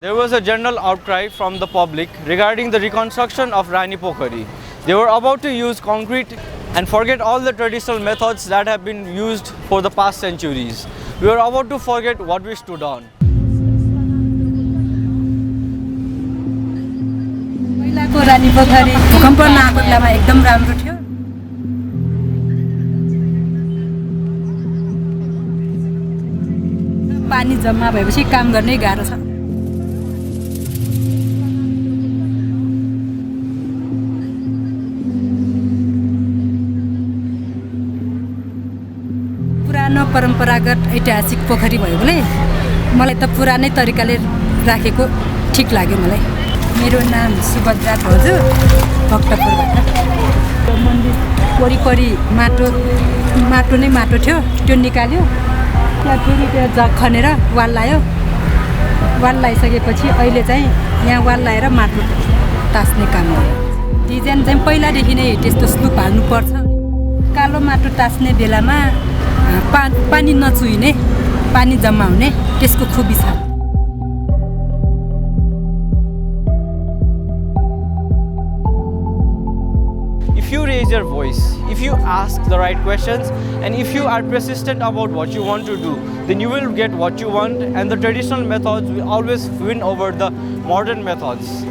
There was a general outcry from the public regarding the reconstruction of Ranipokhari. They were about to use concrete and forget all the traditional methods that have been used for the past centuries. We were about to forget what we stood on. पहिलाको रानीपोखरी भूकम्प नआएको बेलामा एकदम राम्रो थियो। पानी जम्मा भएपछि काम गर्नै गाह्रो छ। पुरानो परम्परागत ऐतिहासिक पोखरी भएकोले मलाई त पुरानै तरिकाले राखेको ठीक लाग्यो मलाई। मेरो नाम सुभद्रा दाजु भक्तपुरबाट। मन्दिर वरिपरि माटो नै माटो थियो, त्यो निकाल्यो। त्यहाँ फेरि त्यो जग खनेर वाल लायो। वाल लाइसकेपछि अहिले चाहिँ यहाँ वाल लाएर माटो तास्ने काम गर्यो। डिजाइन चाहिँ पहिलादेखि नै त्यस्तो स्लुप हाल्नुपर्छ। कालो माटो तास्ने बेलामा पानी नचुइने, पानी जम्मा हुने त्यसको खुबी छ। If you raise your voice, if you ask the right questions, and if you are persistent about what you want to do, then you will get what you want, and the traditional methods will always win over the modern methods.